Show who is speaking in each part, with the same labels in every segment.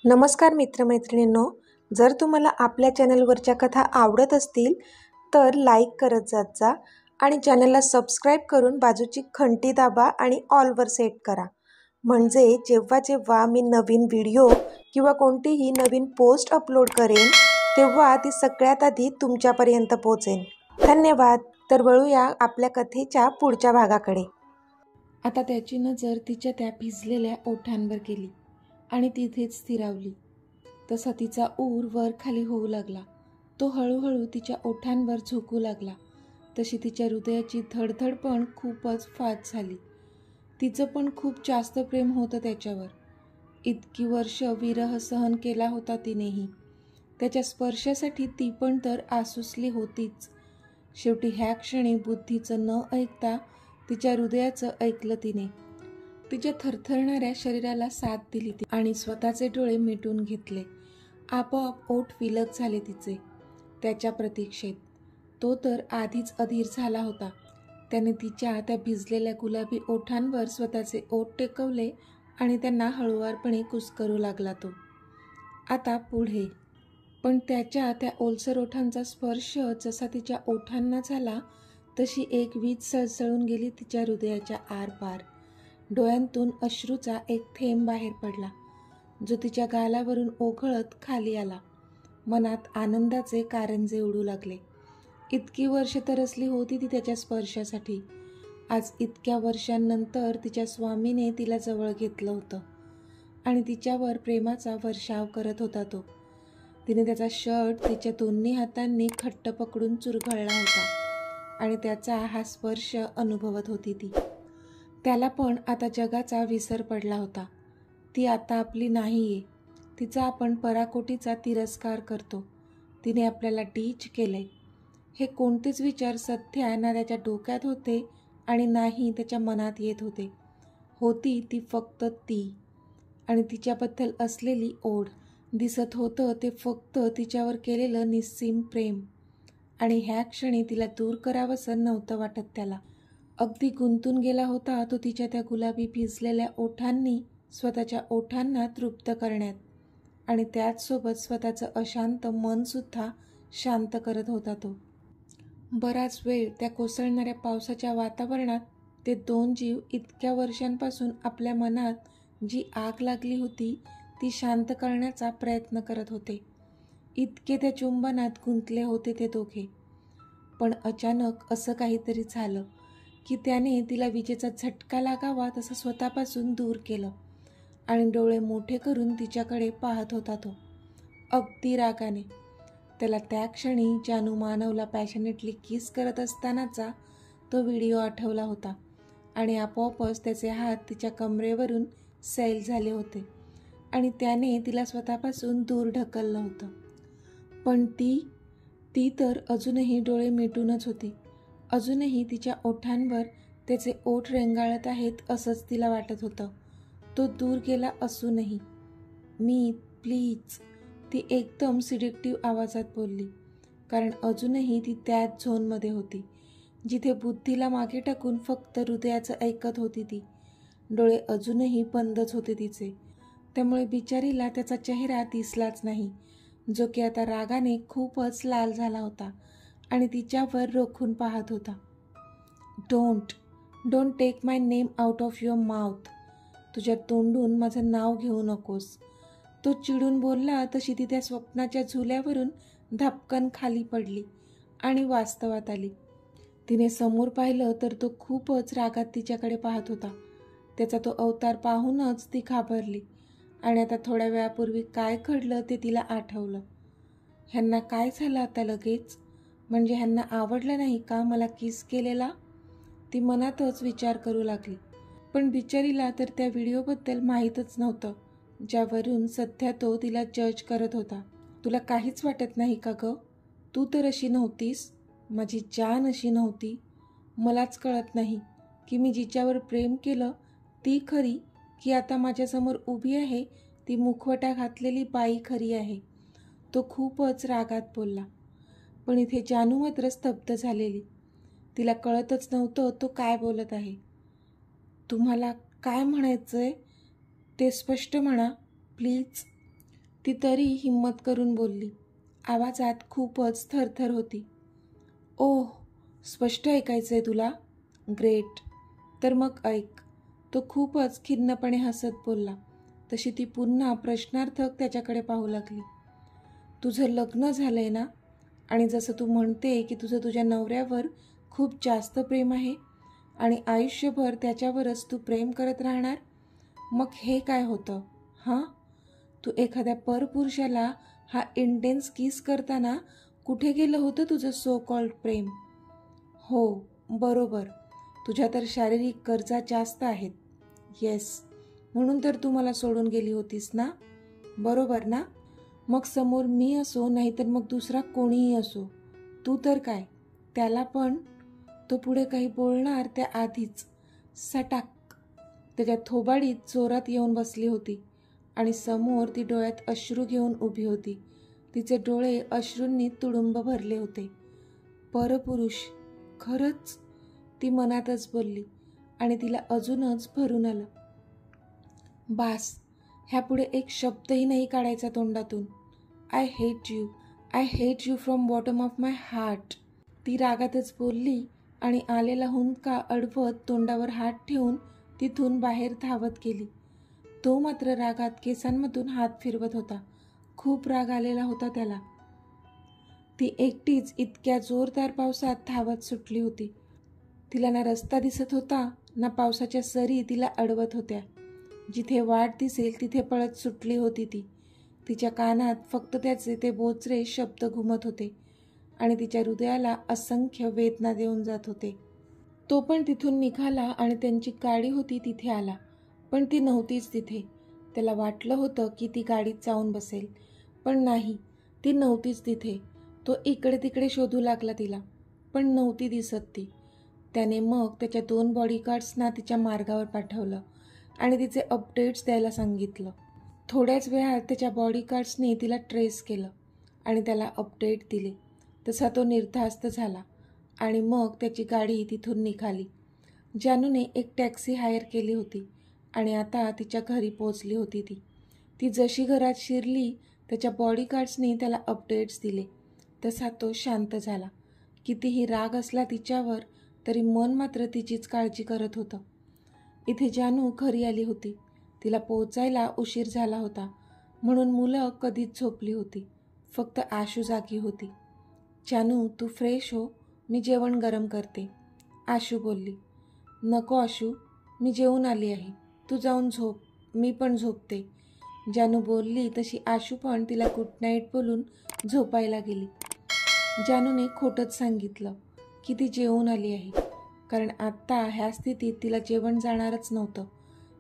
Speaker 1: नमस्कार मित्रमैत्रिणींनो, जर तुम्हाला आपल्या चॅनलवरच्या कथा आवडत असतील तर लाईक करत जात जा आणि चॅनलला सबस्क्राईब करून बाजूची घंटी दाबा आणि ऑलवर सेट करा, म्हणजे जेव्हा जेव्हा मी नवीन व्हिडिओ किंवा कोणतीही नवीन पोस्ट अपलोड करेन तेव्हा ती सगळ्यात आधी तुमच्यापर्यंत पोहोचेल। धन्यवाद। तर वळूया आपल्या कथेच्या पुढच्या भागाकडे।
Speaker 2: आता त्याची नजर तिच्या त्या भिजलेल्या ओठांवर गेली आणि तिथेच स्थिरावली। तसा तिचा ऊर वर खाली होऊ लागला। तो हळूहळू तिच्या ओठांवर झोकू लागला। तशी तिच्या हृदयाची धडधड पण खूपच फास्ट झाली। तिचं पण खूप जास्त प्रेम होतं त्याच्यावर। इतकी वर्ष विरह सहन केला होता तिनेही। त्याच्या स्पर्शासाठी ती पण तर आसुसली होतीच। शेवटी ह्या क्षणी बुद्धीचं न ऐकता तिच्या हृदयाचं ऐकलं तिने। तिच्या थरथरणाऱ्या शरीराला साथ दिली ती आणि स्वतःचे डोळे मिटून घेतले। आपोआप ओठ विलग झाले तिचे त्याच्या प्रतीक्षेत। तो तर आधीच अधीर झाला होता। त्याने तिच्या त्या भिजलेल्या गुलाबी ओठांवर स्वतःचे ओठ टेकवले आणि त्यांना हळुवारपणे कुस्करू लागला तो। आता पुढे पण त्याच्या त्या ओलसर ओठांचा स्पर्श जसा तिच्या ओठांना झाला तशी एक वीज सळसळून गेली तिच्या हृदयाच्या आरपार। डोळ्यांतून अश्रूचा एक थेंब बाहेर पडला, जो तिच्या गालावरून ओघळत खाली आला। मनात आनंदाचे कारंजे उडू लागले। इतकी वर्षे तरसली होती ती त्याच्या स्पर्शासाठी। आज इतक्या वर्षांनंतर तिच्या स्वामीने तिला जवळ घेतलं होतं आणि तिच्यावर प्रेमाचा वर्षाव करत होता तो। तिने त्याचा शर्ट तिच्या दोन्ही हातांनी घट्ट पकडून चुरघळला होता आणि त्याचा हा स्पर्श अनुभवत होती ती। त्याला पण आता जगाचा विसर पडला होता। ती आता आपली नाहीये। तिचा आपण पराकोटीचा तिरस्कार करतो। तिने आपल्याला डीच केले। हे कोणतेच विचार सध्या ना त्याच्या डोक्यात होते आणि नाही त्याच्या मनात येत होते। होती ती फक्त ती आणि तिच्याबद्दल असलेली ओढ। दिसत होतं ते फक्त तिच्यावर केलेलं निस्सीम प्रेम आणि ह्या क्षणी तिला दूर करावंसं नव्हतं वाटत त्याला। अगदी गुंतून गेला होता तो तिच्या त्या गुलाबी भिजलेल्या ओठांनी स्वतःच्या ओठांना तृप्त करण्यात आणि त्याचसोबत स्वतःचं अशांत मनसुद्धा शांत करत होता तो। बराच वेळ त्या कोसळणाऱ्या पावसाच्या वातावरणात ते दोन जीव इतक्या वर्षांपासून आपल्या मनात जी आग लागली होती ती शांत करण्याचा प्रयत्न करत होते। इतके त्या चुंबनात गुंतले होते ते दोघे। पण अचानक असं काहीतरी झालं की त्याने तिला विजेचा झटका लागावा तसं स्वतःपासून दूर केलं आणि डोळे मोठे करून तिच्याकडे पाहत होता तो, अगदी रागाने। त्याला त्या क्षणी जानू मानवला पॅशनेटली किस करत असतानाचा तो व्हिडिओ आठवला होता आणि आपोआपच त्याचे हात तिच्या कमरेवरून सैल झाले होते आणि त्याने तिला स्वतःपासून दूर ढकललं होतं। पण ती तर अजूनही डोळे मिटूनच होती। अजूनही तिच्या ओठांवर त्याचे ओठ रेंगाळत आहेत असंच तिला वाटत होतं। तो दूर गेला असूनही। मी प्लीज, ती एकदम सिडिक्टिव्ह आवाजात बोलली, कारण अजूनही ती त्याच झोनमध्ये होती जिथे बुद्धीला मागे टाकून फक्त हृदयाचं ऐकत होती ती। डोळे अजूनही बंदच होते तिचे, त्यामुळे बिचारीला त्याचा चेहरा दिसलाच नाही, जो की आता रागाने खूपच लाल झाला होता आणि तिच्यावर रोखून पाहत होता। Don't take my name out of your mouth. तुझ्या तोंडून माझं नाव घेऊ नकोस। तो चिडून बोलला तशी ती त्या स्वप्नाच्या झुल्यावरून धपकन खाली पडली आणि वास्तवात आली। तिने समोर पाहिलं तर तो खूपच रागात तिच्याकडे पाहत होता। त्याचा तो अवतार पाहूनच ती घाबरली आणि आता थोड्या वेळापूर्वी काय घडलं ते तिला आठवलं। ह्यांना काय झालं आता लगेच? म्हणजे ह्यांना आवडलं नाही का मला किस केलेला? ती मनातच विचार करू लागली। पण बिचारीला तर त्या व्हिडिओबद्दल माहीतच नव्हतं, ज्यावरून सध्या तो तिला जज करत होता। तुला काहीच वाटत नाही का गं? तू तर अशी नव्हतीस, माझी जान अशी नव्हती। मलाच कळत नाही की मी जिच्यावर प्रेम केलं ती खरी की आता माझ्यासमोर उभी आहे ती मुखवटा घातलेली बाई खरी आहे। तो खूपच रागात बोलला। पण इथे जानू मात्र स्तब्ध झालेली। तिला कळतच नव्हतं तो काय बोलत आहे। तुम्हाला काय म्हणायचंय ते स्पष्ट म्हणा प्लीज। ती तरी हिम्मत करून बोलली. आवाजात खूपच थरथर होती. ओह, स्पष्ट ऐकायचं आहे तुला? ग्रेट. तर मग ऐक. तो खूपच खिन्नपणे हसत बोलला. तशी ती पुन्हा प्रश्नार्थक त्याच्याकडे पाहू लागली. तुझं लग्न झालं आहे ना? आणि जसं तू म्हणते की तुझं तुझ्या नवऱ्यावर खूप जास्त प्रेम आहे आणि आयुष्यभर त्याच्यावरच तू प्रेम करत राहणार, मग हे काय होतं हां? तू एखाद्या परपुरुषाला हा इंटेन्स किस करताना कुठे गेलं होतं तुझं सो कॉल्ड प्रेम? हो, बरोबर. तुझ्या तर शारीरिक गरजा जास्त आहेत. येस, म्हणून तर तू मला सोडून गेली होतीस ना, बरोबर ना? मग समोर मी असो नाहीतर मग दुसरा कोणीही असो, तू तर काय, त्याला पण. तो पुढे काही बोलणार त्याआधीच सटाक त्याच्या थोबाडीत जोरात येऊन बसली होती आणि समोर ती डोळ्यात अश्रू घेऊन उभी होती. तिचे डोळे अश्रूंनी तुडुंब भरले होते. परपुरुष, खरंच? ती मनातच बोलली आणि तिला अजूनच भरून आलं. बास, ह्यापुढे एक शब्दही नाही काढायचा तोंडातून. I hate you from bottom of my heart. ती रागातच बोलली आणि आलेला हुंदका अडवत तोंडावर हात ठेवून तिथून बाहेर धावत गेली. तो मात्र रागात केसांमधून हात फिरवत होता. खूप राग आलेला होता त्याला. ती एकटीच इतक्या जोरदार पावसात धावत सुटली होती. तिला ना रस्ता दिसत होता ना पावसाच्या सरी तिला अडवत होत्या. जिथे वाट दिसेल तिथे पळत सुटली होती ती. तिच्या कानात फक्त त्याचे ते बोचरे शब्द घुमत होते आणि तिच्या हृदयाला असंख्य वेदना देऊन जात होते. तो पण तिथून निघाला आणि त्यांची गाडी होती तिथे आला, पण ती नव्हतीच तिथे. त्याला वाटलं होतं की ती गाडीत जाऊन बसेल, पण नाही, ती नव्हतीच तिथे. तो इकडे तिकडे शोधू लागला तिला, पण नव्हती दिसत ती. त्याने मग त्याच्या 2 बॉडीगार्ड्सना तिच्या मार्गावर पाठवलं आणि तिचे अपडेट्स द्यायला सांगितलं. थोड्याच वेळात त्याच्या बॉडीगार्ड्सनी तिला ट्रेस केलं आणि त्याला अपडेट दिले. तसा तो निर्धास्त झाला आणि मग त्याची गाडी तिथून निघाली. जानूने एक टॅक्सी हायर केली होती आणि आता तिच्या घरी पोचली होती ती. ती जशी घरात शिरली त्याच्या बॉडीगार्ड्सनी त्याला अपडेट्स दिले. तसा तो शांत झाला. कितीही राग असला तिच्यावर तरी मन मात्र तिचीच काळजी करत होतं. इथे जानू घरी आली होती. तिला पोचायला उशीर झाला होता म्हणून मुलं कधीच झोपली होती. फक्त आशू जागी होती. जानू, तू फ्रेश हो, मी जेवण गरम करते, आशू बोलली. नको आशू, मी जेवून आली आहे, तू जाऊन झोप, मी पण झोपते. जानू बोलली तशी आशू पण तिला गुड नाईट बोलून झोपायला गेली. जानूने खोटंच सांगितलं की ती जेवून आली आहे, कारण आत्ता ह्या स्थितीत तिला जेवण जाणारच नव्हतं.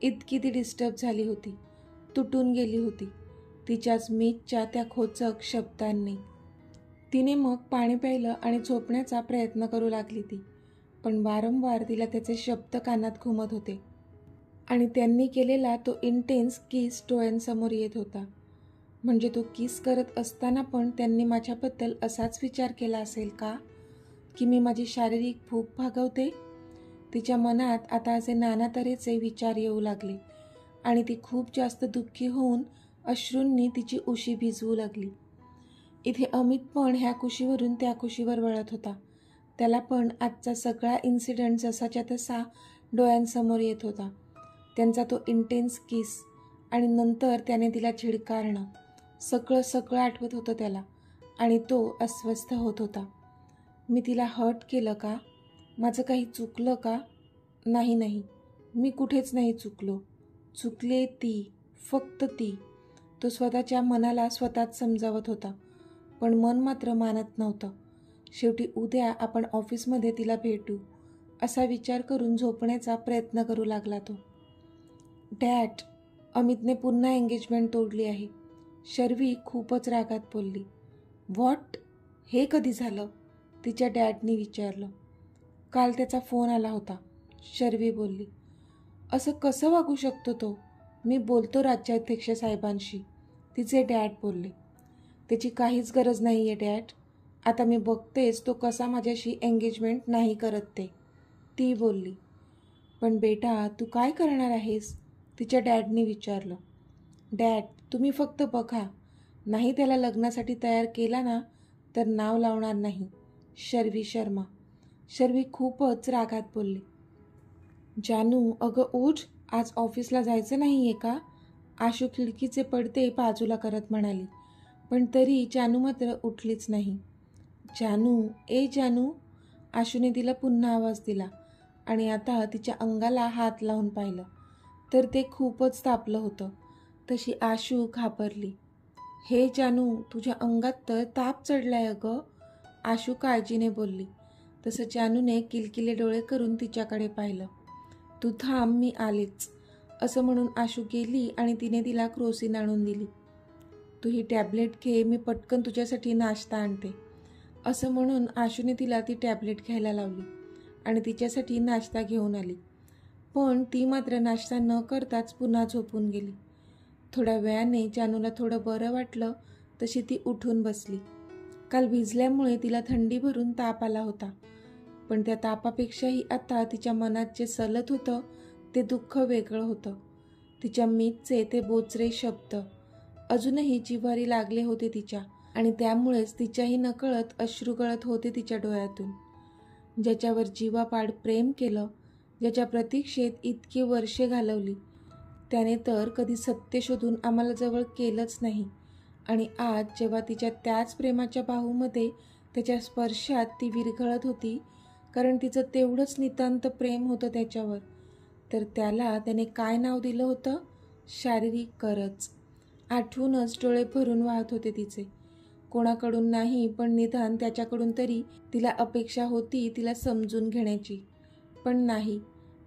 Speaker 2: इतकी ती डिस्टर्ब झाली होती, तुटून गेली होती तिच्याच मीचच्या त्या खोचक शब्दांनी. तिने मग पाणी प्यायलं आणि झोपण्याचा प्रयत्न करू लागली ती, पण वारंवार तिला त्याचे शब्द कानात घुमत होते आणि त्यांनी केलेला तो इंटेन्स किस डोळ्यांसमोर येत होता. म्हणजे तो किस करत असताना पण त्यांनी माझ्याबद्दल असाच विचार केला असेल का, की मी माझी शारीरिक भूक भागवते? तिच्या मनात आता असे नाना तऱ्हेचे विचार येऊ लागले आणि ती खूप जास्त दुःखी होऊन अश्रूंनी तिची उशी भिजवू लागली. इथे अमित पण ह्या कुशीवरून त्या कुशीवर वळत होता. त्याला पण आजचा सगळा इन्सिडेंट जसाच्या तसा डोळ्यांसमोर येत होता. त्यांचा तो इंटेन्स किस आणि नंतर त्याने तिला झिडकारणं, सगळं आठवत होतं त्याला आणि तो अस्वस्थ होत होता. मी तिला हर्ट केलं का? माझं काही चुकलं का? नाही, मी कुठेच नाही चुकलो. चुकले ती, फक्त ती. तो स्वतःच्या मनाला स्वतःच समजावत होता, पण मन मात्र मानत नव्हतं. शेवटी उद्या आपण ऑफिसमध्ये तिला भेटू असा विचार करून झोपण्याचा प्रयत्न करू लागला तो. डॅड, अमितने पुन्हा एंगेजमेंट तोडली आहे, शर्वी खूपच रागात बोलली. व्हॉट? हे कधी झालं? तिच्या डॅडनी विचारलं. काल त्याचा फोन आला होता, शर्वी बोलली. असं कसं वागू शकतो तो? मी बोलतो राज्याध्यक्ष साहेबांशी, तिचे डॅड बोलले. त्याची काहीच गरज नाही आहे डॅड, आता मी बघतेच तो कसा माझ्याशी एंगेजमेंट नाही करत ते, ती बोलली. पण बेटा, तू काय करणार आहेस? तिच्या डॅडनी विचारलं. डॅड, तुम्ही फक्त बघा, नाही त्याला लग्नासाठी तयार केला ना तर नाव लावणार नाही. शर्वी शर्मा. शर्वी खूपच रागात बोलली. जानू अगं उठ, आज ऑफिसला जायचं नाही आहे का? आशू खिडकीचे पडदे बाजूला करत म्हणाली. पण तरी जानू मात्र उठलीच नाही. जानू, ए जानू. आशूने तिला पुन्हा आवाज दिला आणि आता तिच्या अंगाला हात लावून पाहिलं तर ते खूपच तापलं होतं. तशी आशू घाबरली. हे जानू, तुझ्या अंगात तर ताप चढलाय अगं, आशू काळजीने बोलली. तसं जानूने किलकिले डोळे करून तिच्याकडे पाहिलं. तू थांब, मी आलीच, असं म्हणून आशू गेली आणि तिने तिला क्रोसिन आणून दिली. तू ही टॅबलेट घे, मी पटकन तुझ्यासाठी नाश्ता आणते, असं म्हणून आशूने तिला ती टॅबलेट घ्यायला लावली आणि तिच्यासाठी नाश्ता घेऊन आली. पण ती मात्र नाश्ता न करताच पुन्हा झोपून गेली. थोड्या वेळाने जानूला थोडं बरं वाटलं तशी ती उठून बसली. काल भिजल्यामुळे तिला थंडी भरून ताप आला होता. पण त्या तापापेक्षाही आता तिच्या मनात जे सलत होतं ते दुःख वेगळं होतं. तिच्या मीतचे ते बोचरे शब्द अजूनही जिव्हारी लागले होते तिच्या, आणि त्यामुळेच तिच्याही नकळत अश्रू गळत होते तिच्या डोळ्यातून. ज्याच्यावर जीवापाड प्रेम केलं, ज्याच्या प्रतीक्षेत इतकी वर्षे घालवली, त्याने तर कधी सत्य शोधून आम्हाला जवळ केलंच नाही. आणि आज जेव्हा तिच्या त्याच प्रेमाच्या बाहूमध्ये त्याच्या स्पर्शात ती विरघळत होती, कारण तिचं तेवढंच नितांत प्रेम होतं त्याच्यावर, तर त्याला त्याने काय नाव दिलं होतं? शारीरिक गरज. आठवूनच डोळे भरून वाहत होते तिचे. कोणाकडून नाही, पण निदान त्याच्याकडून तरी तिला अपेक्षा होती तिला समजून घेण्याची. पण नाही,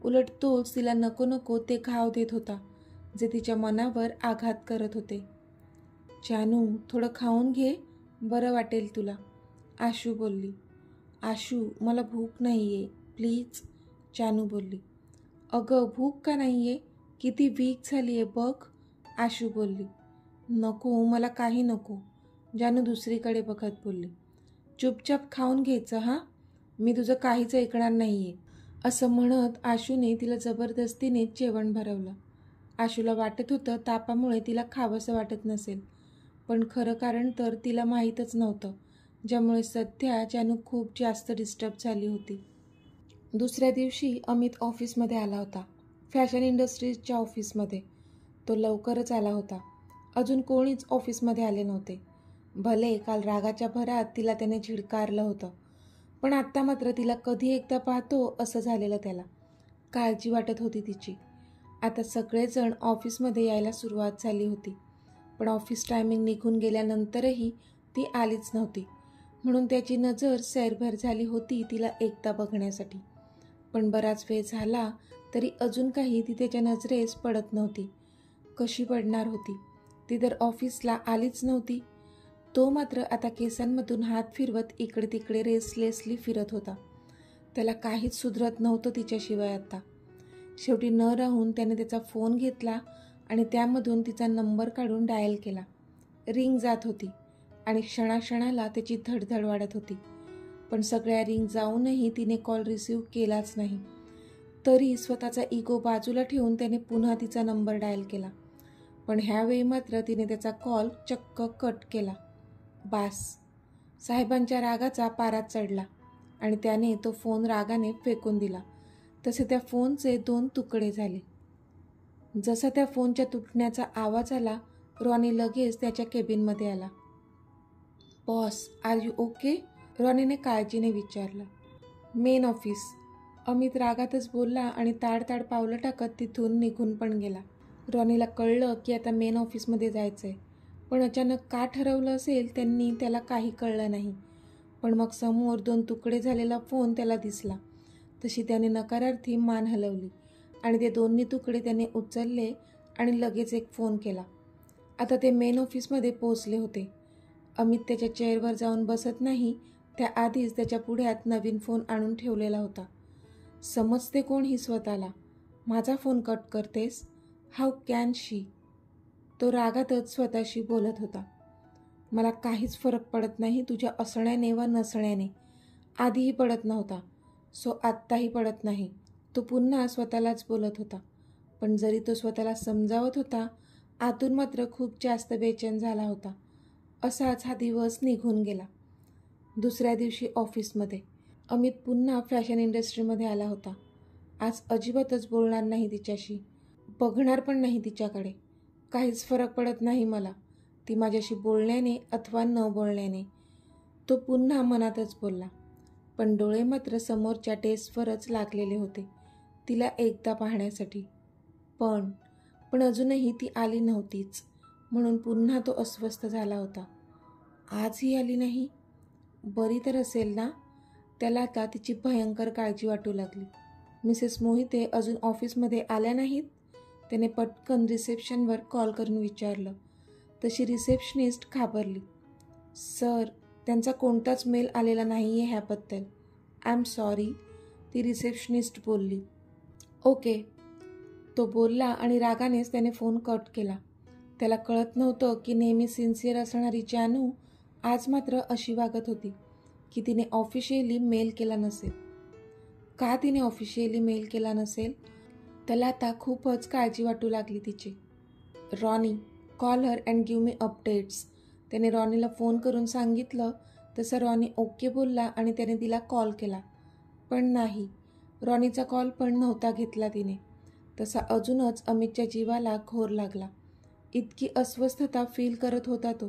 Speaker 2: उलट तोच तिला नको नको ते घाव देत होता जे तिच्या मनावर आघात करत होते. जानू, थोडं खाऊन घे, बरं वाटेल तुला, आशू बोलली. आशू, मला भूक नाही आहे, प्लीज, जानू बोलली. अगं भूक का नाही आहे? किती वीक झाली आहे बघ, आशू बोलली. नको, मला काही नको, जानू दुसरीकडे बघत बोलली. चुपचाप खाऊन घ्यायचं हां, मी तुझं काहीच ऐकणार नाही आहे, असं म्हणत आशूने तिला जबरदस्तीने जेवण भरवलं. आशूला वाटत होतं तापामुळे तिला खावंसं वाटत नसेल, पण खरं कारण तर तिला माहीतच नव्हतं, ज्यामुळे सध्या जानू खूप जास्त डिस्टर्ब झाली होती. दुसऱ्या दिवशी अमित ऑफिसमध्ये आला होता, फॅशन इंडस्ट्रीजच्या ऑफिसमध्ये. तो लवकरच आला होता. अजून कोणीच ऑफिसमध्ये आले नव्हते. भले काल रागाच्या भरात तिला त्याने झिडकारलं होतं, पण आत्ता मात्र तिला कधी एकदा पाहतो असं झालेलं त्याला. काळजी वाटत होती तिची. आता सगळेजण ऑफिसमध्ये यायला सुरुवात झाली होती, पण ऑफिस टायमिंग निघून गेल्यानंतरही ती आलीच नव्हती, म्हणून त्याची नजर सैरभैर झाली होती तिला एकदा बघण्यासाठी. पण बराच वेळ झाला तरी अजून काही ती त्याच्या नजरेस पडत नव्हती. कशी पडणार होती? ती तर ऑफिसला आलीच नव्हती. तो मात्र आता केसांमधून हात फिरवत इकडे तिकडे रेसलेसली फिरत होता. त्याला काहीच सुधरत नव्हतं तिच्याशिवाय आता. शेवटी न राहून त्याने त्याचा फोन घेतला आणि त्यामधून तिचा नंबर काढून डायल केला. रिंग जात होती आणि क्षणाक्षणाला त्याची धडधड वाढत होती. पण सगळ्या रिंग जाऊनही तिने कॉल रिसीव्ह केलाच नाही. तरी स्वतःचा इगो बाजूला ठेवून त्याने पुन्हा तिचा नंबर डायल केला, पण ह्यावेळी मात्र तिने त्याचा कॉल चक्क कट केला. बास. साहेबांच्या रागाचा पारा चढला आणि त्याने तो फोन रागाने फेकून दिला. तसे त्या फोनचे 2 तुकडे झाले. जसा त्या फोनच्या तुटण्याचा आवाज आला, रॉनी लगेच त्याच्या केबिनमध्ये आला. Boss, are you okay? रॉनीने काळजीने विचारलं. मेन ऑफिस, अमित रागातच बोलला आणि ताडताड पावलं टाकत तिथून निघून पण गेला. रॉनीला कळलं की आता मेन ऑफिसमध्ये जायचंय, पण अचानक का ठरवलं असेल त्यांनी त्याला काही कळलं नाही. पण मग समोर 2 तुकडे झालेला फोन त्याला दिसला. तशी त्याने नकारार्थी मान हलवली आणि ते दोन्ही तुकडे त्याने उचलले आणि लगेच एक फोन केला. आता ते मेन ऑफिसमध्ये पोहोचले होते. अमित त्याच्या चेअरवर जाऊन बसत नाही त्याआधीच त्याच्या पुढ्यात नवीन फोन आणून ठेवलेला होता. समजते कोण ही स्वतःला? माझा फोन कट करतेस? हाऊ कॅन शी? तो रागातच स्वतःशी बोलत होता. मला काहीच फरक पडत नाही तुझ्या असण्याने वा नसण्याने. आधीही पडत नव्हता, सो आत्ताही पडत नाही. तो पुन्हा स्वतःलाच बोलत होता. पण जरी तो स्वतःला समजावत होता, आतून मात्र खूप जास्त बेचैन झाला होता. असाच हा दिवस निघून गेला. दुसऱ्या दिवशी ऑफिसमध्ये अमित पुन्हा फॅशन इंडस्ट्रीमध्ये आला होता. आज अजिबातच बोलणार नाही तिच्याशी, बघणार पण नाही तिच्याकडे. काहीच फरक पडत नाही मला, ती माझ्याशी बोलण्याने अथवा न बोलण्याने. तो पुन्हा मनातच बोलला. पण डोळे मात्र समोरच्या डेस्कवरच लागलेले होते, तिला एकदा पाहण्यासाठी. पण अजूनही ती आली नव्हतीच, म्हणून पुन्हा तो अस्वस्थ झाला होता. आजही आली नाही, बरी तर असेल ना? त्याला आता तिची भयंकर काळजी वाटू लागली. मिसेस मोहिते अजून ऑफिसमध्ये आल्या नाहीत? त्याने पटकन रिसेप्शनवर कॉल करून विचारलं. तशी रिसेप्शनिस्ट घाबरली. सर, त्यांचा कोणताच मेल आलेला नाही आहे ह्याबद्दल. आय एम सॉरी, ती रिसेप्शनिस्ट बोलली. ओके, तो बोलला आणि रागानेच त्याने फोन कट केला. त्याला कळत नव्हतं की नेहमी सिन्सिअर असणारी जानू आज मात्र अशी वागत होती की तिने ऑफिशियली मेल केला नसेल. का तिने ऑफिशियली मेल केला नसेल? त्याला आता खूपच काळजी वाटू लागली तिची. Ronnie, call her and give me updates. त्याने रॉनीला फोन करून सांगितलं. तसं रॉनी ओके बोलला आणि त्याने तिला कॉल केला. पण नाही, रॉनीचा कॉल पण नव्हता घेतला तिने. तसा अजूनच अमितच्या जीवाला घोर लागला. इतकी अस्वस्थता फील करत होता तो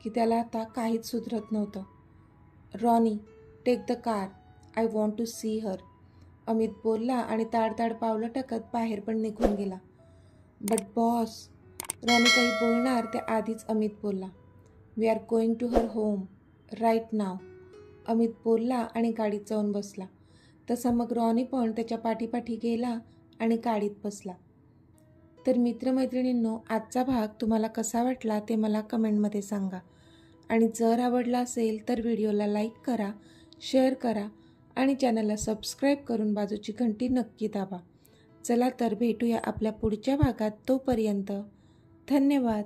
Speaker 2: की त्याला आता काहीच सुधरत नव्हतं. Ronnie, take the car, I want to see her. Amit बोलला आणि ताडताड पावलं टाकत बाहेर पण निघून गेला. बट बॉस, रॉनी काही बोलणार त्याआधीच अमित बोलला. We are going to her home right now. Amit बोलला आणि गाडीत जाऊन बसला. तसा मग रॉनी पण त्याच्या पाठीपाठी गेला आणि गाडीत बसला. तर मित्रमैत्रिणींनो, आजचा भाग तुम्हाला कसा वाटला ते मला कमेंटमध्ये सांगा. आणि जर आवडला असेल तर व्हिडिओला लाईक करा, शेअर करा आणि चॅनलला सबस्क्राईब करून बाजूची घंटी नक्की दाबा. चला तर भेटूया आपल्या पुढच्या भागात. तोपर्यंत धन्यवाद.